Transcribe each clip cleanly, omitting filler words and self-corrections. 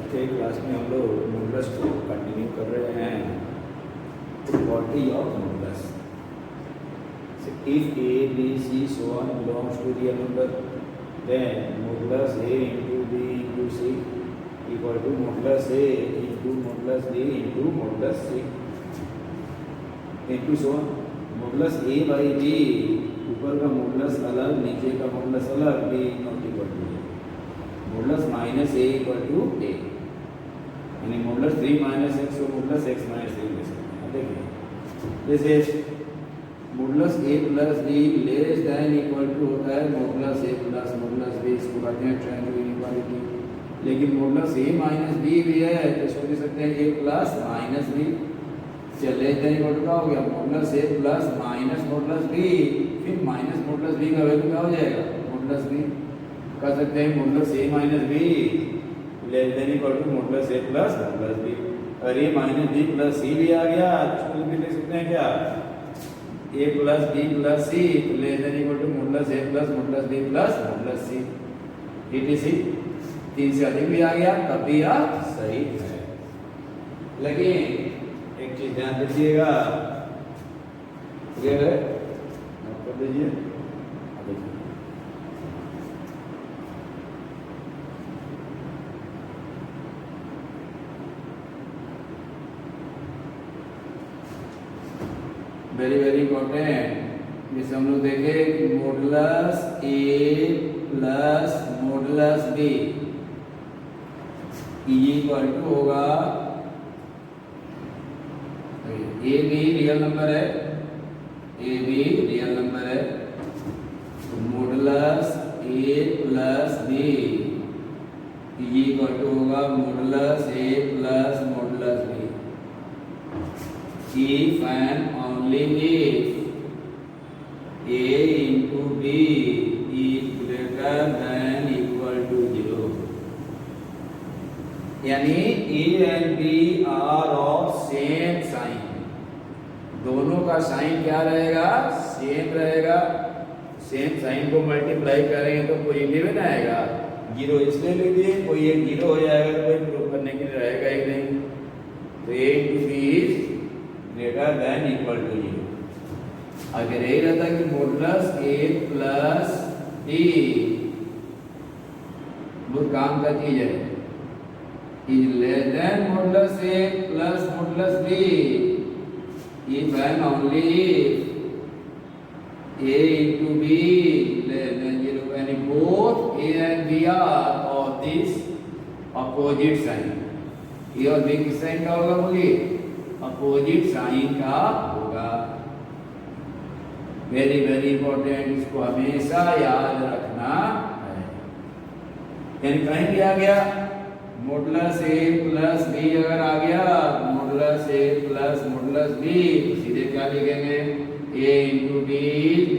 छठे क्लास में हम लोग मॉडुलस को कंटिन्यू कर रहे हैं। Property of modulus. If A, B, C, so on belongs to real number, then modulus A into B into C equal to modulus A into modulus B into modulus C into so on. modulus A by B, ऊपर का modulus अलग, नीचे का modulus अलग, B not equal to A. modulus minus A equal to A, यानी modulus 3 minus x को modulus x minus 3 ले सकते हैं। देखिए जैसे modulus A plus B less than equal to होता है modulus A plus modulus B, इसको कहते हैं ट्रायंगल इनइक्वालिटी। लेकिन modulus A minus B भी है तो इसको दे सकते हैं A plus minus B। चले देन इक्वल टू क्या हो गया modulus A plus minus modulus B, फिर माइनस modulus B का वैल्यू क्या हो जाएगा modulus B। कह सकते हैं modulus A minus B less than equal to modulus A plus modulus B। अगर A minus B plus C भी आ गया तो भी लिख सकते हैं क्या A plus B plus C तो less than equal to modulus A plus modulus B plus modulus C etc। 3 से अधिक भी आ गया तब भी आप सही है। लेकिन एक चीज ध्यान दीजिएगा, क्लियर है, नोट कर दीजिए। Very very important. जैसे हम लोग देखें modulus A plus modulus B equal to होगा, ए बी रियल नंबर है, ए बी रियल नंबर है तो modulus A plus b equal to होगा modulus A plus modulus b. If and only if A into B is greater than equal to 0, यानी A and B are of same sign, दोनों का sign क्या रहेगा same रहेगा। Same sign को multiply करेंगे तो कोई इलेवन आएगा, जीरो इसलिए लीजिए कोई एक जीरो हो जाएगा, कोई प्रूव करने के लिए रहेगा ही नहीं। तो A into B is greater than equal to 0। अगर यही रहता कि मॉडुलस A प्लस B वो काम का चीज है is less than modulus A plus modulus B if and only A into B less than 0, यानी both A and B are of this opposite sign. A और B किस sign का होगा बोलिए अपोजिट साइन का होगा। वेरी वेरी इंपॉर्टेंट, इसको हमेशा याद रखना है। यानी कहीं भी आ गया मॉडुलस A प्लस B अगर आ गया modulus A plus modulus B तो सीधे क्या लिखेंगे A into B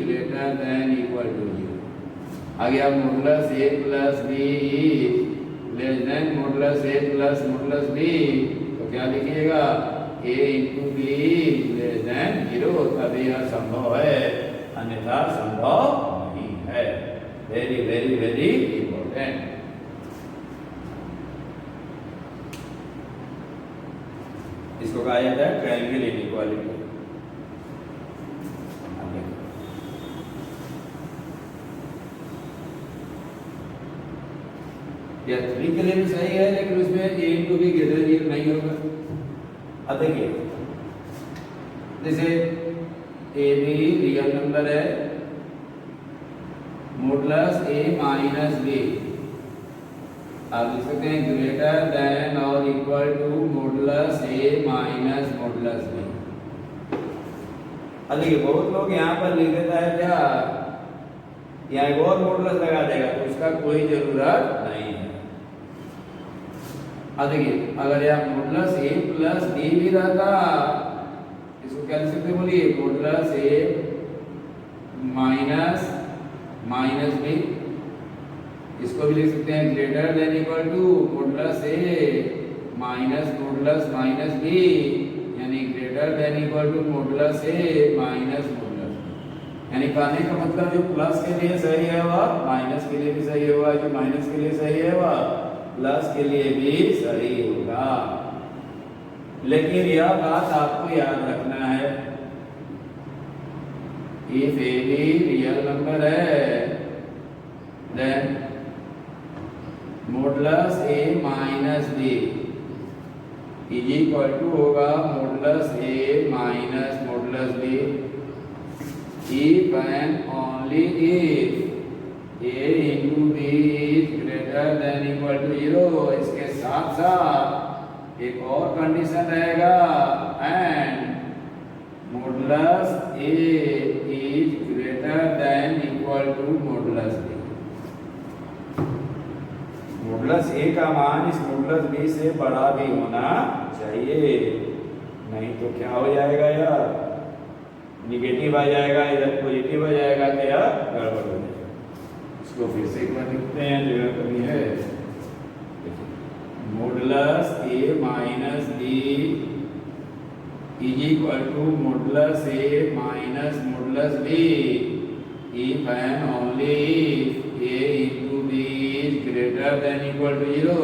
greater than equal to 0। आ गया modulus A plus B less than modulus A plus modulus B तो क्या लिखिएगा A into B less than 0, तभी यह संभव है, अन्यथा संभव नहीं है। Very very very important. इसको कहा जाता है ट्रायंगल इनइक्वालिटी। या 3 के लिए भी सही है लेकिन उसमें A into B greater than 0 नहीं होगा। अब देखिए जैसे ए बी रियल नंबर है, मॉडुलस A माइनस B आप लिख सकते हैं ग्रेटर देन और equal to modulus A minus modulus B। अब देखिए बहुत लोग यहाँ पर लिख देता है क्या यहाँ एक और मॉडुलस लगा देगा तो उसका कोई जरूरत नहीं है। अब देखिए अगर यहाँ मॉडुलस A प्लस B भी रहता इसको क्या लिख सकते बोलिए modulus A minus minus B, इसको भी लिख सकते हैं greater than equal to modulus A minus modulus minus B, यानी greater than equal to modulus A minus modulus B। यानी कहने का मतलब जो प्लस के लिए सही है वह माइनस के लिए भी सही होगा, जो माइनस के लिए सही है वह प्लस के लिए भी सही होगा। लेकिन यह बात आपको याद रखना है, if a B real number है then modulus A minus B is equal to होगा modulus A minus modulus b if and only if a into b is greater than equal to 0। इसके साथ साथ एक और कंडीशन रहेगा and modulus a is greater than equal to modulus b। Modulus a का मान इस मॉडुलस b से बड़ा भी होना चाहिए, नहीं तो क्या हो जाएगा यार, निगेटिव आ जाएगा, इधर पॉजिटिव आ जाएगा तो यह गड़बड़ हो जाएगा। इसको फिर से एक बार लिखते हैं, जगह कमी है। Modulus A minus B is equal to modulus A minus modulus B if and only if A into B is greater than equal to 0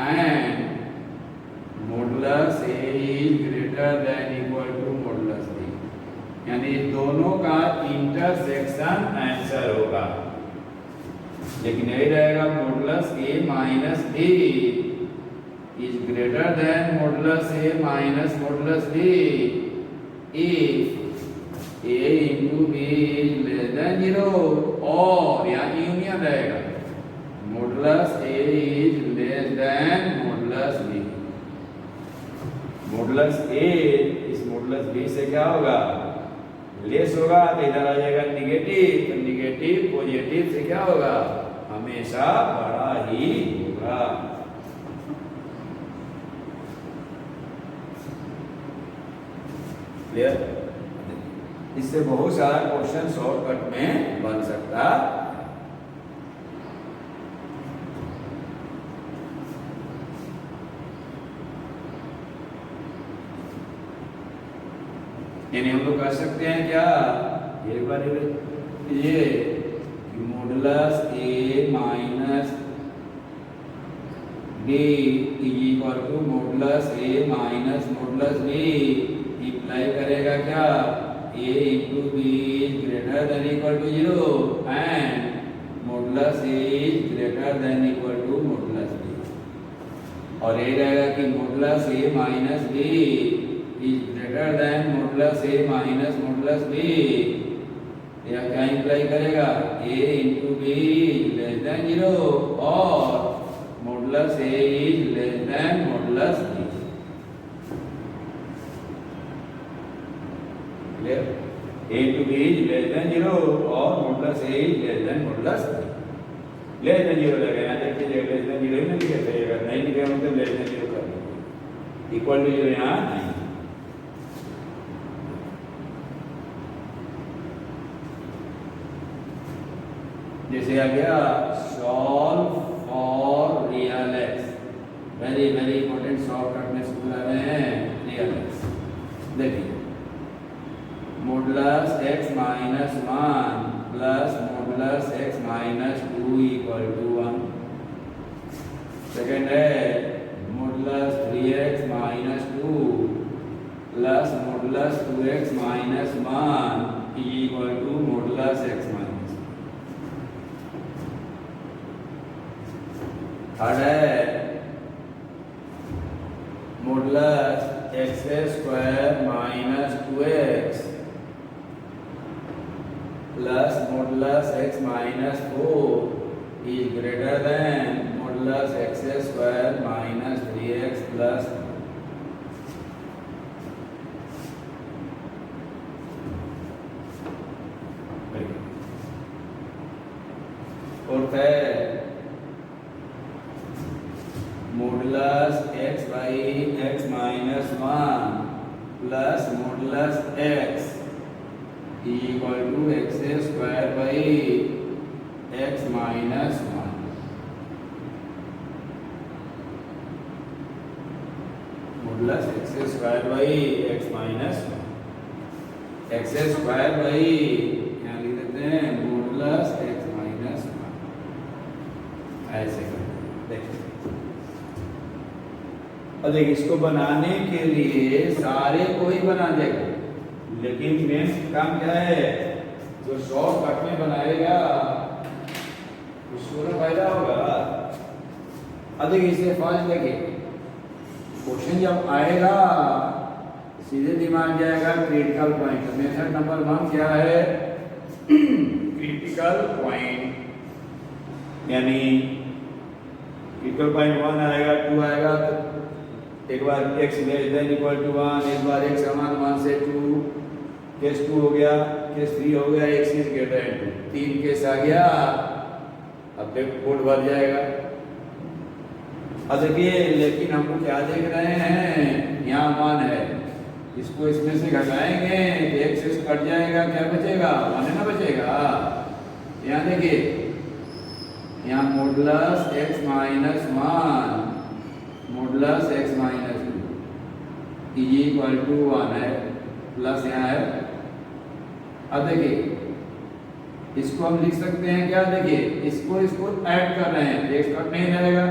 and modulus A is greater than equal to modulus B, यानी दोनों का intersection answer होगा। लेकिन यही रहेगा modulus A minus B is greater than modulus A minus modulus B if A into B is less than 0 और यहाँ union रहेगा modulus A is less than modulus b. Modulus a is modulus B से क्या होगा, less होगा, तो इधर आ जाएगा निगेटिव, तो निगेटिव पॉजिटिव से क्या होगा, हमेशा बड़ा ही होगा। क्लियर? इससे बहुत सारा क्वेश्चन शॉर्टकट में बन सकता यानी हम लोग कर सकते हैं क्या, एक बार ये modulus A minus B is equal to modulus A minus modulus b imply करेगा क्या, a into B is greater than equal to 0 and modulus A is greater than equal to modulus b. और ये रहेगा कि modulus A minus B is greater than modulus A minus modulus b, यह क्या imply करेगा, a into B is less than 0 और modulus A is less than modulus B. Clear? A into B is less than 0 और modulus A is less than modulus B. Less than 0 लगेगा, यहाँ देखिए less than 0 ही नहीं लिखा है, अगर नहीं लिखा मतलब लेस देन 0 कर दीजिए, इक्वल टू 0 यहाँ नहीं। जैसे आ गया solve for real x, very very important, shortcut में स्कूल आ रहे हैं रियल एक्स। देखिए modulus x minus 1 plus modulus x minus 2 equal to 1। Second है modulus 3x minus 2 plus modulus 2x minus 1 equal to modulus x minus. Third है modulus x square minus 2x plus modulus x minus 4 is greater than modulus x square minus 3x plus. Fourth है modulus x by x minus 1 plus modulus x equal to x square by x minus 1। Modulus x square by x minus 1, x square by यहाँ लिख देते हैं modulus x minus 1, ऐसे करते हैं। देखो अब देखिए, इसको बनाने के लिए सारे को ही बना देगा, लेकिन मेन काम क्या है, जो शॉर्टकट में बनाएगा उसको ना फायदा होगा। अब देखिए इसे फर्स्ट देखिए, क्वेश्चन जब आएगा सीधे दिमाग जाएगा क्रिटिकल पॉइंट। मेथड नंबर 1 क्या है, क्रिटिकल पॉइंट, यानी क्रिटिकल पॉइंट 1 आएगा, 2 आएगा, तो एक बार x less than equal to 1, एक बार x समान 1 से 2, केस 2 हो गया, केस 3 हो गया, x is greater than 2, 3 case आ गया। अब तक कोड भर जाएगा। अब देखिए, लेकिन हम लोग क्या देख रहे हैं, यहाँ 1 है, इसको इसमें से घटाएंगे तो x से कट जाएगा, क्या बचेगा, 1 है ना बचेगा। यहाँ देखिए, यहाँ modulus x minus 1 modulus x minus 2 is equal to 1 है, प्लस यहाँ है। अब देखिए इसको हम लिख सकते हैं क्या, देखिए इसको ऐड कर रहे हैं, x कट नहीं रहेगा,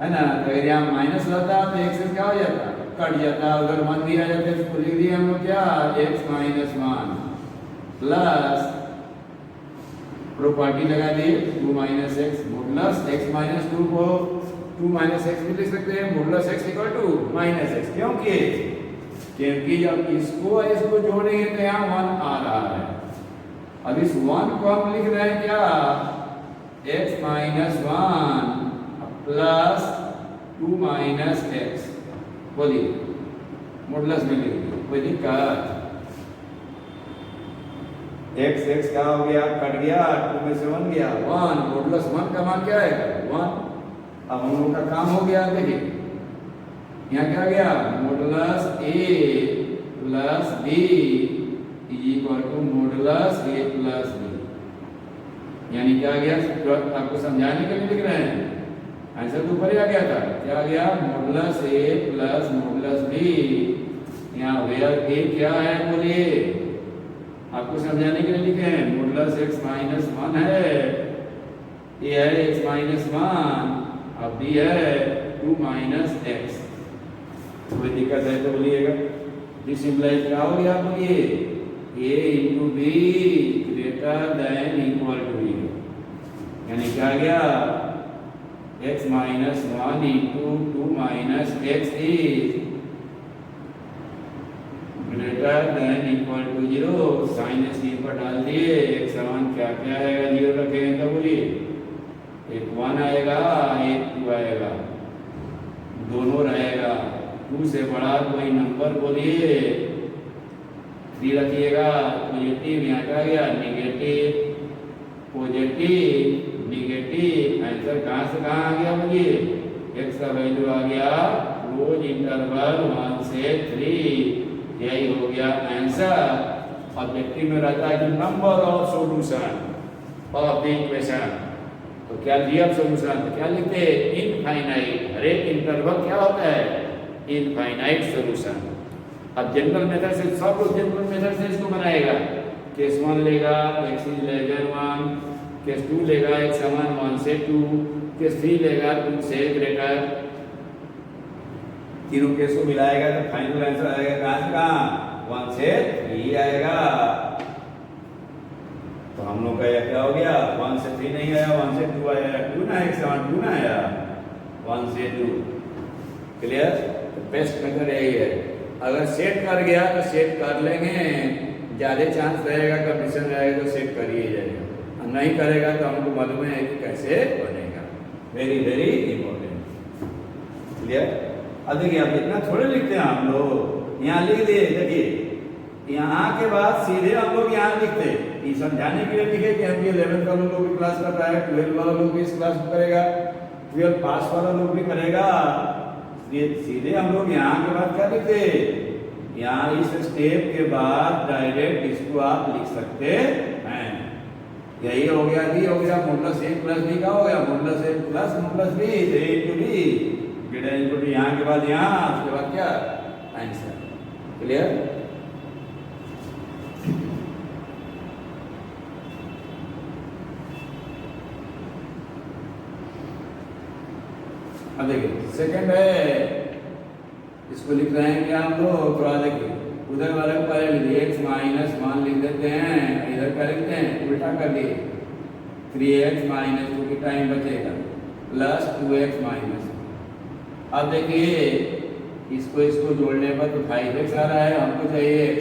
है ना। अगर यहाँ माइनस रहता तो x क्या हो जाता, कट जाता। अगर 1 भी आ जाता है इसको लिख दिया हम लोग क्या, x माइनस 1 प्लस प्रॉपर्टी लगा दी 2 minus x, modulus x minus 2 को 2 माइनस एक्स भी लिख सकते हैं, modulus x equal to minus x. क्योंकि जब इसको जोड़ेंगे तो यहाँ 1 आ रहा है। अब इस 1 को हम लिख रहे हैं क्या, x minus 1 plus 2 minus x, बोलिए मॉडुलस में लिख दिया, कोई दिक्कत। x क्या हो गया, कट गया, 2 में से 1 गया, 1, मॉडुलस 1 का मान क्या है, 1। अब हम लोग का काम हो गया। देखिए यहाँ क्या गया, modulus a plus b is equal to modulus a plus b, यानी क्या गया, आपको समझाने के लिए लिख रहे हैं, आंसर तो ऊपर ही आ गया था, क्या गया, modulus a plus modulus b। यहाँ वेयर a क्या है, बोलिए, आपको समझाने के लिए लिखे हैं, मॉडुलस x माइनस 1 है, a है x माइनस 1, अब b है 2 माइनस एक्स। कोई दिक्कत है तो बोलिएगा। दिस इंप्लाइज क्या हो गया, बोलिए a into b greater than equal to b, यानी क्या गया, x minus 1 into 2 minus x is greater than equal to 0। Sign इसके पर डाल दिए, एक समान क्या क्या आएगा, 0 रखेंगे तो बोलिए, एक 1 आएगा, एक 2 आएगा, दोनों रहेगा। 2 से बड़ा कोई नंबर बोलिए, 3 रखिएगा, पॉजिटिव, यहाँ क्या गया, निगेटिव, पॉजिटिव, निगेटिव, आंसर कहाँ से कहाँ आ गया, बोलिए, x का वैल्यू आ गया क्लोज इंटरवल 1 से 3, यही हो गया आंसर। ऑब्जेक्टिव में रहता है कि number of solution of the equation, तो क्या दिया सॉल्यूशन, तो क्या लिखते हैं, इनफाइनाइट। हर एक इंटरवल क्या होता है, इनफाइनाइट सॉल्यूशन। अब जनरल मेथड से, सब लोग जनरल मेथड से इसको बनाएगा। केस 1 लेगा x is less than 1, case 2 लेगा x समान 1 से 2, केस 3 लेगा 2 से ग्रेटर। तीनों केस को मिलाएगा तो फाइनल आंसर आएगा कहाँ से कहाँ, 1 से 3 आएगा। तो हम लोग का यह क्या हो गया, 1 से 3 नहीं आया, 1 से 2 आया, 2 ना, एक समान 2 ना आया, 1 से 2। क्लियर। तो बेस्ट मेथड यही है, अगर सेट कर गया तो सेट कर लेंगे, ज़्यादा चांस रहेगा, कंडीशन रहेगा तो सेट कर ही जाएगा, नहीं करेगा तो हमको मालूम है कि कैसे बनेगा। Very very important. क्लियर। अब देखिए, अब इतना थोड़े लिखते हैं हम लोग, यहाँ लिख दिए। देखिए यहाँ के बाद सीधे हम लोग यहाँ लिखते, ये समझाने के लिए लिखे कि हम ये 11th वाला लोग भी क्लास कर रहा है, 12 वाला लोग भी इस क्लास में करेगा, 12 पास वाला लोग भी करेगा। ये सीधे हम लोग यहाँ के बाद क्या लिखते, यहाँ इस स्टेप के बाद डायरेक्ट इसको आप लिख सकते हैं। यही हो गया, बी हो गया, मॉडुलस a प्लस बी का हो गया, modulus a plus modulus b, a into b greater equal to, यहाँ के बाद यहाँ, उसके बाद क्या, आंसर। क्लियर। अब देखिए सेकंड है, इसको लिख रहे हैं क्या हम लोग, थोड़ा देखिए उधर वाले को पहले लिखिए एक्स माइनस वन लिख देते हैं, इधर क्या लिखते हैं उल्टा कर दिए, 3x माइनस 2 की टाइम बचेगा प्लस 2x माइनस। अब देखिए इसको जोड़ने पर तो 5x आ रहा है, हमको चाहिए x,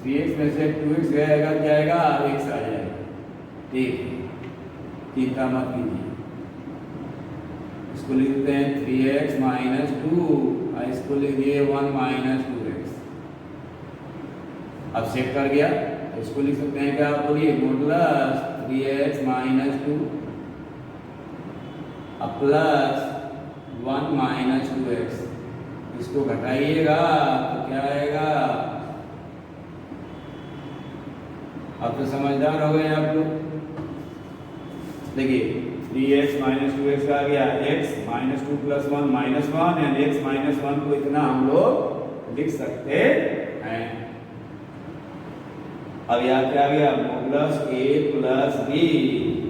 3x में से 2x जाएगा x आ जाएगा, ठीक है, चिंता मत कीजिए। इसको लिखते हैं 3x माइनस 2 और इसको लिखिए 1 माइनस 2x। अब सेट कर गया, इसको लिख सकते हैं क्या, बोलिए modulus 3x minus 2 plus 1 minus 2x। इसको घटाइएगा तो क्या आएगा, अब तो समझदार हो गए आप लोग। देखिए 3x माइनस 2x आ गया, x माइनस 2 प्लस 1 माइनस 1, यानी x माइनस 1 को इतना हम लोग लिख सकते हैं। अब यहाँ क्या आ गया, modulus a plus b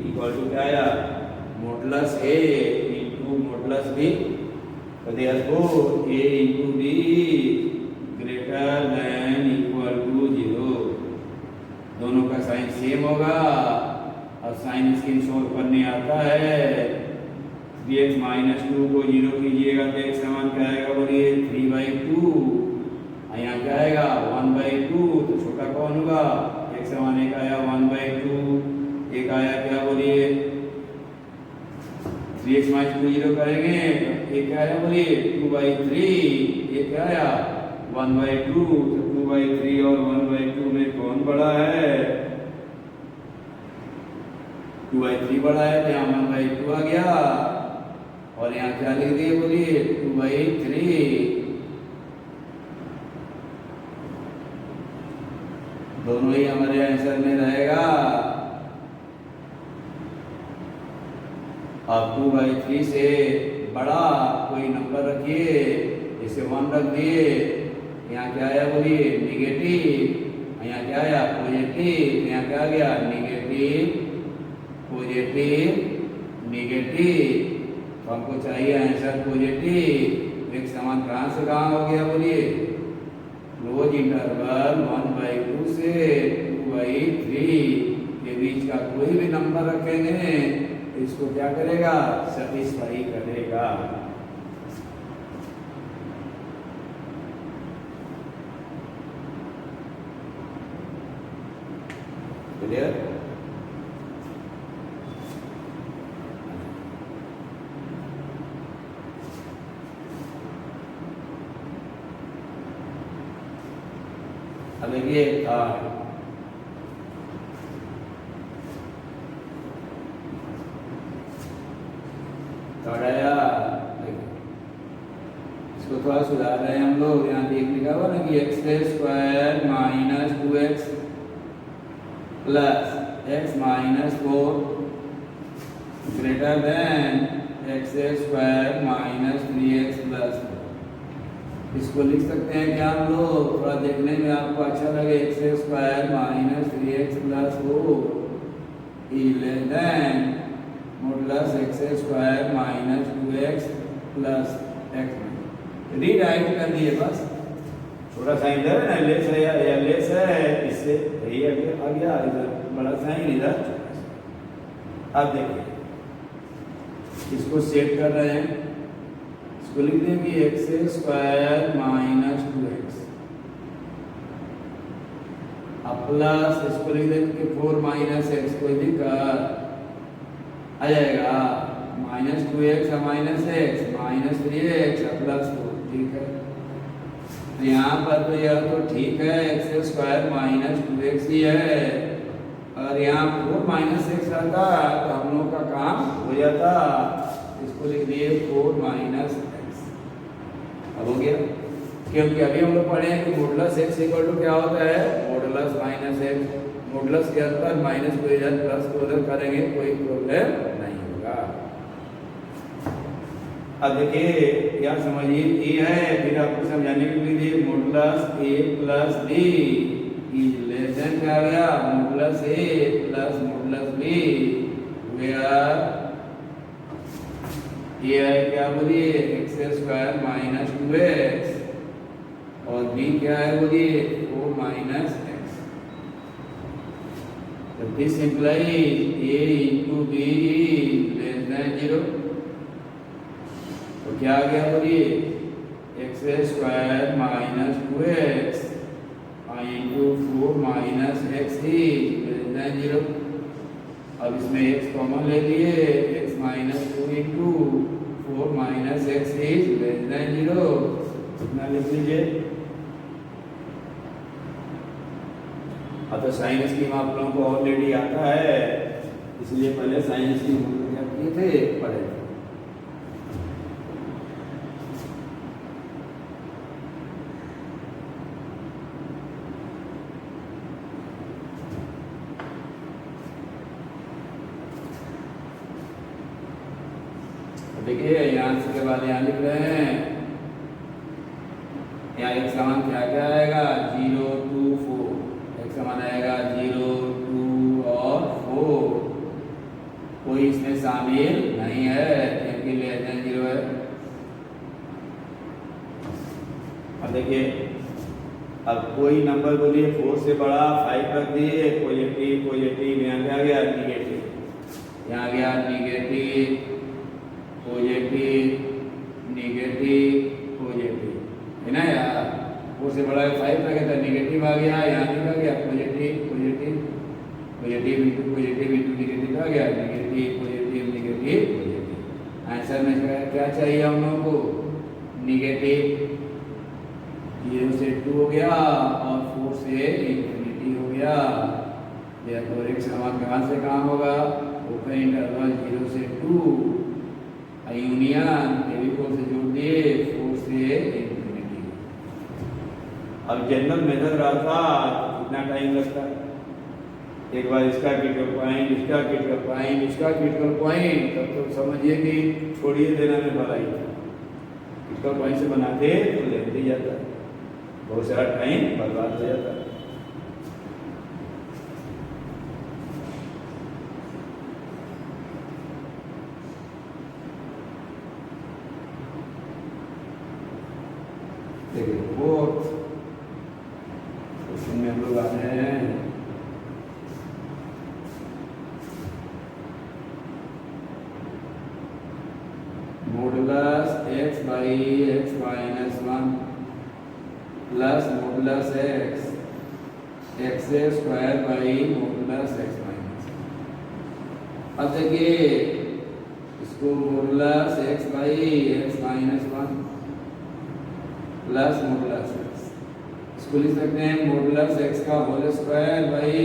equal to क्या आया, modulus a into modulus b। तो therefore a into b greater than equal to 0। दोनों का साइन सेम होगा और साइन इसकी शोर करने आता है। 3x माइनस 2 को 0 कीजिएगा तो x समान क्या आएगा, बोलिए 3/2। यहाँ क्या आएगा 1/2, तो छोटा कौन होगा, x समान एक आया 1/2, एक आया क्या, बोलिए 3x माइनस 2 0 करेंगे एक क्या आया, बोलिए 2/3, एक क्या आया 1/2। तो 2/3 और 1/2 में कौन बड़ा है, 2/3 बड़ा है, तो यहाँ 1/2 आ गया और यहाँ क्या लिख दिए, बोलिए 2/3। दोनों ही हमारे आंसर में रहेगा। अब 2/3 से बड़ा कोई नंबर रखिए, जैसे 1 रख दिए, यहाँ क्या आया, बोलिए निगेटिव, यहाँ क्या आया पॉजिटिव, यहाँ क्या आ गया निगेटिव पॉजिटिव निगेटिव। तो हमको चाहिए आंसर पॉजिटिव। एक समान कहाँ से कहाँ हो गया, बोलिए क्लोज इंटरवल 1/2 से 2/3 के बीच का कोई भी नंबर रखेंगे इसको क्या करेगा, सेटिस्फाई करेगा। क्लियर? अब देखिए इसको थोड़ा सुधार रहे हैं हम लोग। यहाँ देख लिखा हुआ ना कि x² minus 2x plus x minus 4 greater than x² minus 3x plus 4। इसको लिख सकते हैं क्या हम लोग, थोड़ा देखने में आपको अच्छा लगे, x² minus 3x plus 4 is less than modulus x² minus 2x plus x। Rewrite कर दिए बस, छोटा साइन इधर है ना, लेस है या लेस है, इससे यही आ गया, इधर बड़ा साइन इधर। अब देखिए इसको सेट कर रहे हैं, इसको लिख देंगे x² माइनस 2x अब प्लस इसको लिख देंगे 4 माइनस x, कोई दिक्कत आ जाएगा, minus 2x minus x minus 3x plus 4, ठीक है। तो यहाँ पर तो यह तो ठीक है, x² माइनस 2x ही है, और यहाँ 4 माइनस x रहता तो हम लोग का काम हो जाता। इसको लिख दिए 4 माइनस x। अब हो गया, क्योंकि अभी हम लोग पढ़े हैं कि मॉडुलस x इक्वल टू क्या होता है, मॉडुलस माइनस x। मॉडुलस के अंदर माइनस को इधर प्लस को उधर करेंगे, कोई प्रॉब्लम नहीं होगा। अब देखिए क्या समझिए, ये है, फिर आपको समझाने के लिए modulus a plus b is less than क्या आ गया, modulus a plus modulus b, where ये है क्या बोलिए एक्स स्क्वायर माइनस 2x और b क्या है बोलिए 4 माइनस एक्स। तो this implies a into B less than 0। तो क्या आ गया बोलिए x square minus 2x into 4 minus x is less than 0। अब इसमें x कॉमन ले लिए x minus 2 into 4 minus x is less than 0। कितना लिख लीजिए। अब तो साइन स्कीम आप लोगों को ऑलरेडी आता है, इसलिए पहले साइन स्कीम हम लोग क्या किए थे पढ़े थे। देखिए यहाँ से के बाद यहाँ लिख रहे हैं, यहाँ एक समान क्या क्या आएगा 0 2 4, एक समान आएगा 0 2 और 4। कोई इसमें शामिल नहीं है क्योंकि लेस देन 0 है। अब देखिए अब कोई नंबर बोलिए 4 से बड़ा 5 रख दिए, पॉजिटिव पॉजिटिव, यहाँ क्या गया निगेटिव, यहाँ गया निगेटिव पॉजिटिव निगेटिव पॉजिटिव, है ना यार। 4 से बड़ा 5 रखे तो निगेटिव आ गया, यहाँ भी आ गया positive positive positive into positive into negative आ गया negative positive negative positive. Answer में क्या चाहिए हम लोगों को निगेटिव 0 से 2 हो गया और 4 से इंफिनिटी हो गया। तो एक समान कहाँ से कहाँ होगा ओपन इंटरवल 0 से 2 यूनियन फेविकोल से जोड़ दिए 4 से इंफिनिटी। अब जनरल मेथड रहा था कितना टाइम लगता है, एक बार इसका क्रिटिकल पॉइंट इसका क्रिटिकल पॉइंट इसका क्रिटिकल पॉइंट, तब तो समझिए कि छोड़िए देना में भलाई क्रिटिकल पॉइंट से बनाते तो लेते ही जाता, बहुत सारा टाइम बर्बाद हो जाता। देखिए फोर्थ क्वेश्चन में हम लोग आते हैं modulus x by x minus 1 plus modulus x square by modulus x minus. अब देखिए इसको modulus x by x minus 1 plus modulus x, इसको लिख सकते हैं मॉडुलस x का whole square by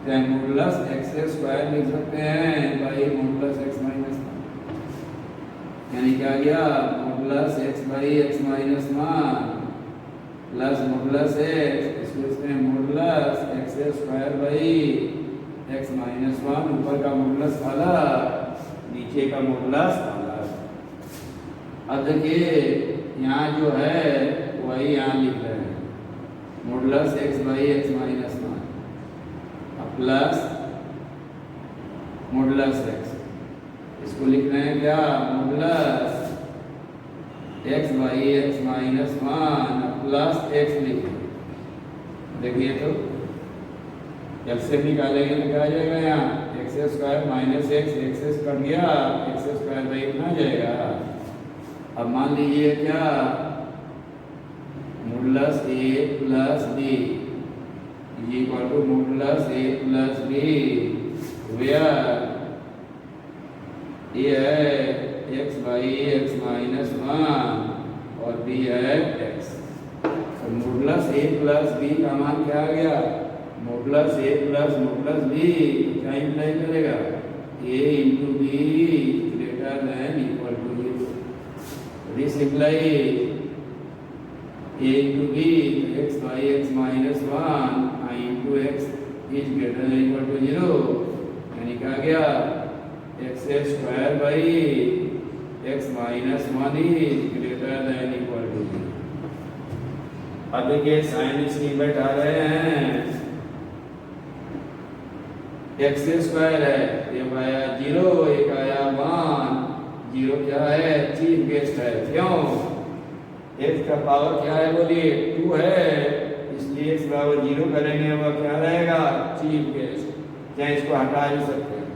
modulus x square लिख सकते हैं बाई मॉडुलस x माइनस 1, यानी क्या आ गया modulus x by x minus 1 plus modulus x, इसको लिखते हैं modulus x square by x minus 1। ऊपर का मॉडुलस अलग नीचे का मॉडुलस अलग। अब देखिए यहाँ जो है वही यहाँ लिख रहे हैं modulus x by x minus 1 plus modulus x, इसको लिख रहे हैं क्या modulus x by x minus 1 plus x लिख रहे हैं। देखिए तो एलसीएम निकालेंगे तो क्या आ जाएगा यहाँ x square minus x cut गया एक्स स्क्वायर बाई कितना आ जाएगा। अब मान लीजिए क्या modulus a plus b equal to modulus a plus b, where a है x बाई x माइनस 1 और b है x। तो मॉडुलस a प्लस b का मान क्या आ गया modulus a plus modulus b, क्या इम्प्लाई करेगा a into b greater than equal to 0। This imply a into b x by x minus 1 I into x is greater than equal to 0, यानी क्या गया x square by x minus 1 is greater than equal to 0। अब देखिए sign scheme बैठा रहे हैं x square है, एक आया 0, एक आया 1। 0 क्या है? चीफ गेस्ट है। क्यों? एक्स का पावर क्या है बोलिए? 2 है, इसलिए एक्स बराबर 0 करेंगे, वह क्या रहेगा? Chief guest. क्या इसको हटा भी सकते हैं?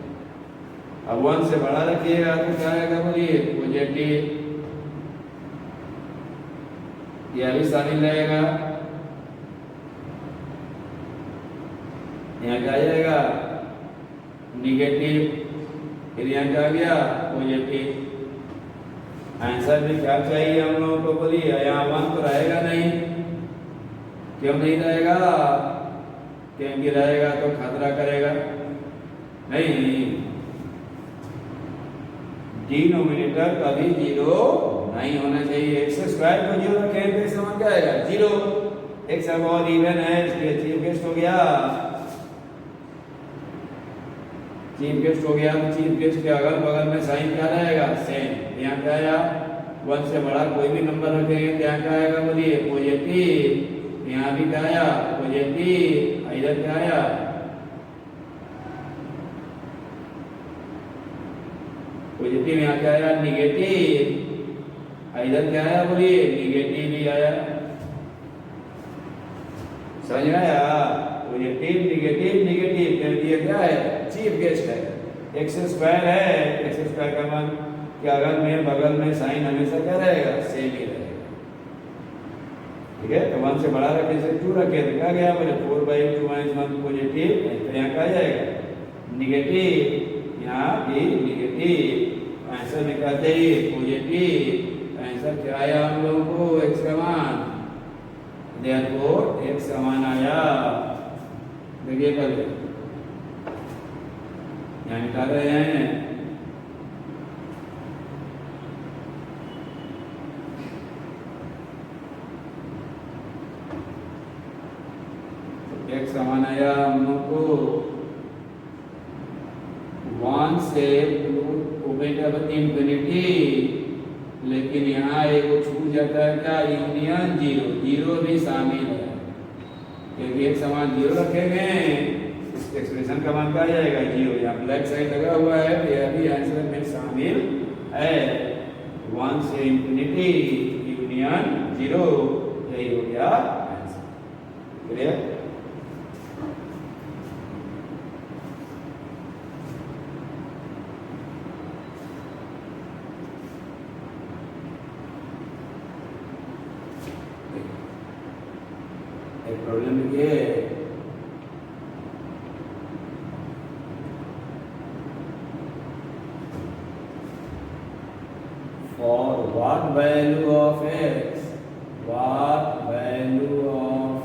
अब 1 से बड़ा रखिएगा तो क्या आएगा बोलिए? पॉजिटिव। यह भी शामिल रहेगा। यहाँ क्या आ जाएगा? निगेटिव। फिर यहाँ क्या आ गया? पॉजिटिव। आंसर में क्या चाहिए हम लोगों को बोलिए? यहाँ 1 तो रहेगा नहीं। क्यों नहीं रहेगा? क्योंकि रहेगा तो खतरा करेगा नहीं। डिनोमिनेटर कभी 0 नहीं होना चाहिए। एक्स स्क्वायर को 0 रखें तो इसका मतलब क्या आएगा? 0। एक्स अब और इवन है, इसलिए चीफ गेस्ट हो गया। चीफ गेस्ट हो गया तो चीफ गेस्ट के अगल बगल में साइन क्या रहेगा? सेम। यहाँ क्या आया? 1 से बड़ा कोई भी नंबर रखेंगे तो यहाँ क्या आएगा बोलिए? पॉजिटिव। यहाँ भी क्या आया? पॉजिटिव। इधर क्या आया? पॉजिटिव। यहाँ क्या आया? निगेटिव। इधर क्या आया बोलिए? निगेटिव ही आया। समझ में आया? पॉजिटिव निगेटिव निगेटिव, क्योंकि ये क्या है? चीफ गेस्ट है। एक्स स्क्वायर है, एक्स स्क्वायर का मान कि अगर में बगल में साइन हमेशा क्या रहेगा? सेम ही रहेगा। ठीक है, तो 1 से बड़ा रखे से 2 रखे तो क्या गया बोले? 4/2 - 1 पॉजिटिव। तो यहाँ क्या जाएगा? निगेटिव। यहाँ भी निगेटिव। आंसर में क्या चाहिए? पॉजिटिव। आंसर क्या आया हम लोगों को? एक्स का मान। देयरफॉर एक्स का मान आया। देखिए पहले यहाँ निकाल रहे हैं। एक्स का मान आया हम लोग को 1 से इंफिनिटी, लेकिन यहाँ एक छूट जाता है क्या? यूनियन 0। 0 भी शामिल है, क्योंकि एक समान 0 रखेंगे इस एक्सप्रेशन का मान क्या आ जाएगा? 0। यहाँ ब्लैक साइड लगा हुआ है तो यह भी आंसर में शामिल है। 1 से इंफिनिटी यूनियन 0, यही हो गया आंसर। क्लियर? एक प्रॉब्लम ये for what value of x, what value of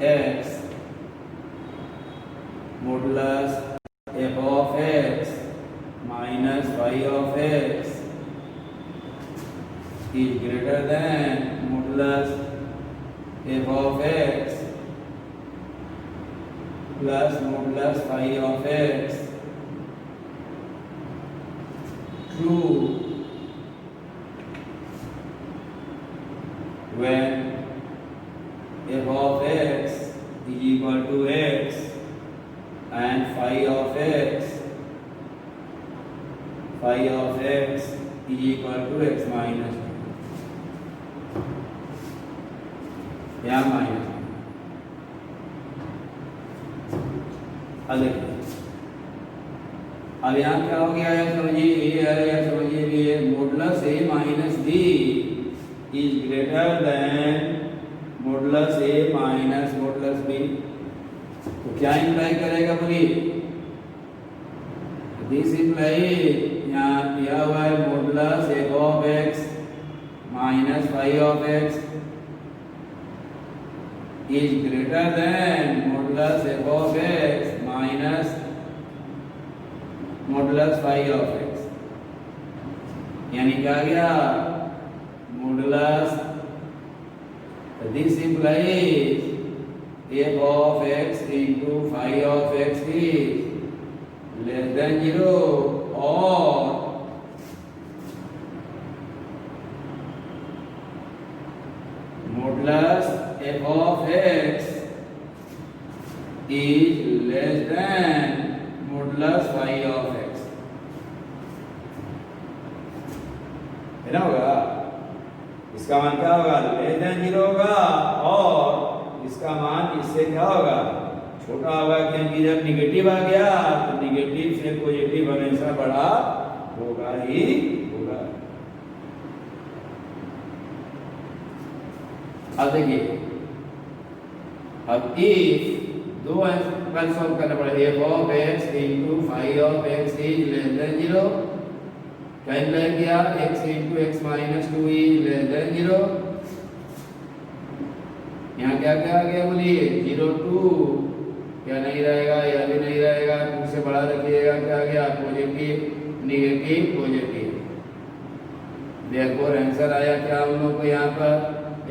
x modulus f of x minus y of x is greater than modulus f of x plus modulus phi of x. True when f of x is equal to x and phi of x is equal to x minus 1 या minus. अब यहाँ क्या हो गया है समझिए? ये है या समझिए भी है modulus a minus b is greater then modulus a minus modulus b। तो क्या इंप्लाई करेगा बोलिए? दिस इंप्लाई यहाँ दिया हुआ है modulus f of x minus phi of x is greater than modulus f of x minus modulus phi of x। यानी क्या गया? modulus, this implies f of x into phi of x is less than 0 or modulus f of x is less than modulus y of x, है ना होगा। इसका मान क्या होगा, लेस देन 0 होगा, और इसका मान इससे क्या होगा, छोटा होगा, क्योंकि जब निगेटिव आ गया तो निगेटिव से पॉजिटिव हमेशा बड़ा होगा ही होगा। अब देखिए, अब इफ दो आंसर सॉल्व करना पड़ेगा, f of x into phi of x is less than 0, calculate किया x into x minus 2 is less than 0। यहाँ क्या क्या आ गया बोलिए, 0 2 क्या नहीं रहेगा, यह भी नहीं रहेगा, 2 से बड़ा रखिएगा, क्या आ गया, positive negative positive. Therefore answer आया क्या हम लोग को, यहाँ पर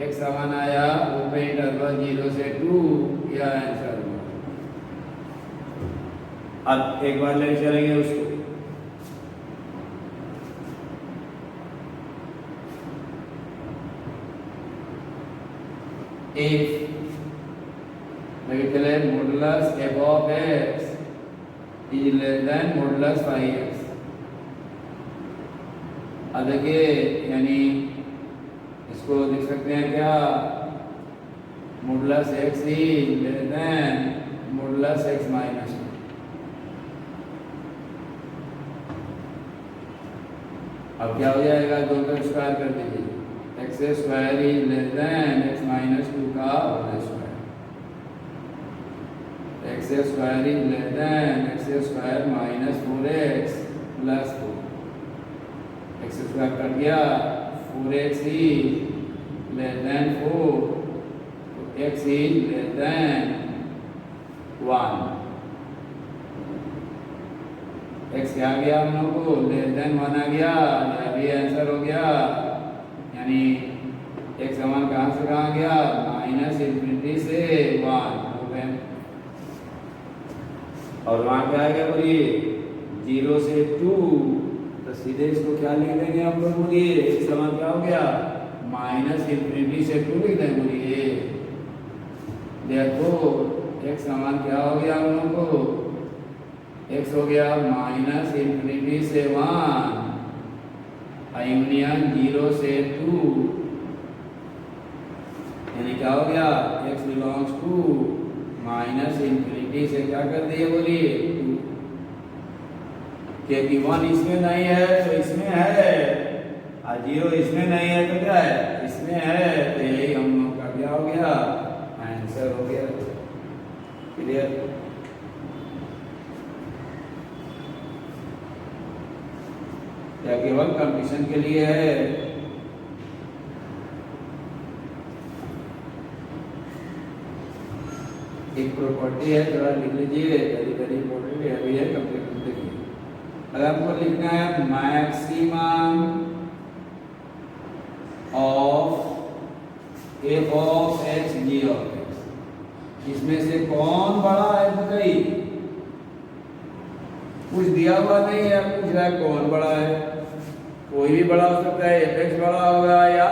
एक समान आया ओपन इंटरवल 0 से 2, यह आंसर हुआ। अब एक बार ले चलेंगे उसको, if चले modulus f of x is less than modulus phi x। अब देखिए, यानी इसको लिख सकते हैं क्या, modulus x is less than modulus x minus 2। अब क्या हो जाएगा, 2 का स्क्वायर कर दीजिए, x square is less than x minus 2 का whole square, x square is less than x square minus 4x plus 4, x स्क्वायर कट गया, 4x इज लेस देन 4, तो x is less than 1, x क्या आ गया हम लोग को, लेस देन 1 आ गया, यह भी आंसर हो गया। यानी x का मान कहाँ से कहाँ गया, माइनस इंफिनिटी से 1, और वहाँ क्या आ गया बोलिए, 0 से 2, तो सीधे इसको क्या लिख देंगे हम लोग बोलिए, x का मान क्या हो गया, माइनस इंफिनिटी से 2 लिख देंगे बोलिए। देखो x का मान क्या हो गया हम लोग को, x हो गया माइनस इंफिनिटी से 1 यूनियन 0 से 2, यानी क्या हो गया, x belongs to minus infinity से क्या कर दिए बोलिए 2, क्योंकि 1 इसमें नहीं है तो इसमें है, और 0 इसमें नहीं है तो क्या है, इसमें है, तो यही हम लोग का क्या हो गया, आंसर हो गया। क्लियर। क्या केवल कंपटीशन के लिए है, एक प्रॉपर्टी है, थोड़ा लिख लीजिए, वेरी इंपॉर्टेंट है, अभी है कंप्लीट देखिए। अगर आपको लिखना है maximum of f of x g of x, इसमें से कौन बड़ा है बताइए, कुछ दिया हुआ नहीं है, पूछ रहा है कौन बड़ा है, कोई भी बड़ा हो सकता है, fx बड़ा होगा या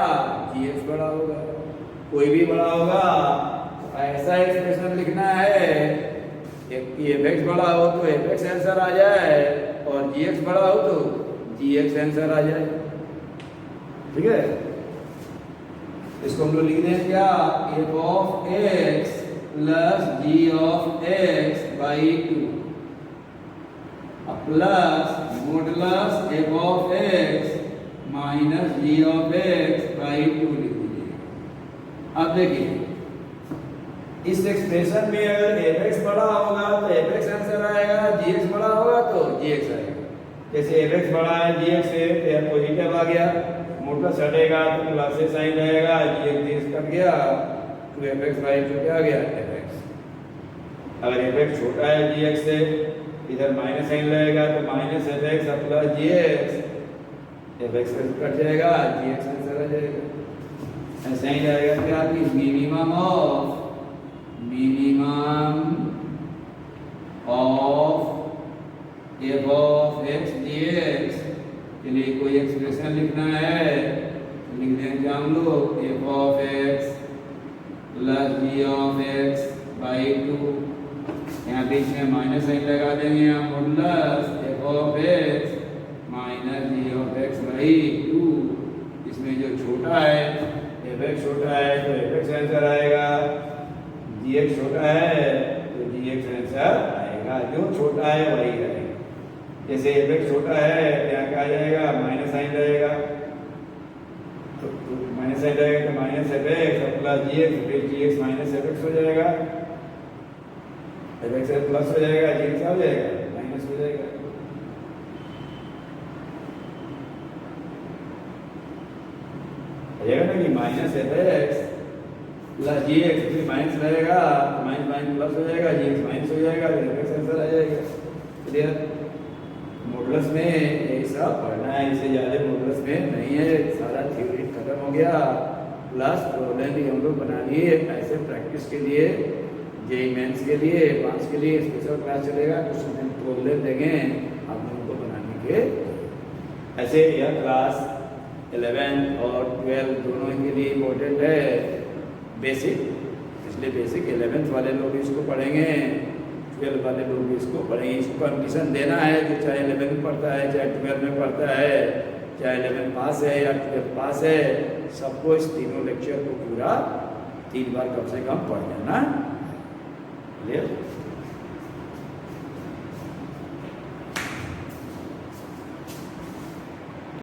gx बड़ा होगा, कोई भी बड़ा होगा। ऐसा एक्सप्रेशन लिखना है कि fx बड़ा हो तो fx आंसर आ जाए, और gx बड़ा हो तो gx आंसर आ जाए, ठीक है। इसको हम लोग लिख दें क्या, f of x plus g of x by 2 plus modulus f of x minus g of x by 2 लिख दीजिए। अब देखिए, इस एक्सप्रेशन में अगर fx बड़ा होगा तो fx आंसर आएगा, gx बड़ा होगा तो gx आएगा। जैसे fx बड़ा है gx से, तो यह पॉजिटिव आ गया, मॉडुलस हटेगा तो प्लस से साइन रहेगा, gx कट गया तो fx बाई 2 क्या आ गया, fx। अगर fx छोटा है gx से, इधर माइनस साइन रहेगा तो minus fx plus gx, fx cut जाएगा, gx आंसर आ जाएगा। ऐसा ही रहेगा क्या कि minimum of f of x dx के लिए कोई एक्सप्रेशन लिखना है, लिख देंगे हम लोग f of x plus g of x by 2। यहाँ यहाँ बीच में माइनस साइन लगा देंगे हम, modulus f of x minus g of x by 2। इसमें जो छोटा है एफ एक्स छोटा है तो एफ एक्स आंसर आएगा, जी एक्स छोटा है तो जी एक्स आंसर आएगा, जो छोटा है वही रहेगा। जैसे एफ एक्स छोटा है क्या क्या आ जाएगा, माइनस साइन रहेगा, तो माइनस साइन रहेगा तो माइनस एफ एक्स प्लस जी एक्स, फिर जी एक्स माइनस एफ एक्स हो जाएगा, एफ एक्स प्लस हो जाएगा, जी एक्स हो जाएगा माइनस हो जाएगा। ना कि माइनस एफ एक्स प्लस जी एक्स, फिर माइनस रहेगा, माइनस माइनस प्लस हो जाएगा, जी एक्स माइनस हो जाएगा, एफ एक्स आंसर आ जाएगा। क्लियर? मॉडुलस में यही सब पढ़ना है, इससे ज़्यादा मॉडुलस में नहीं है, सारा थ्योरी खत्म हो गया। प्लस प्रॉब्लम भी हम लोग बना लिए ऐसे प्रैक्टिस के लिए, जेई मेंस के लिए, पास के लिए स्पेशल क्लास चलेगा, कुछ प्रॉब्लम देंगे आप लोगों को बनाने के। ऐसे यह क्लास 11 और 12 दोनों के लिए इम्पोर्टेंट है, बेसिक, इसलिए बेसिक 11th वाले लोग भी इसको पढ़ेंगे, 12 वाले लोग भी इसको पढ़ेंगे। इसको कंपटीशन देना है जो चाहे 11 में पढ़ता है, चाहे 12 में पढ़ता है, चाहे 11 पास है या 12 पास है, सबको इस तीनों लेक्चर को पूरा 3 बार कम से कम पढ़ जाना। क्लियर?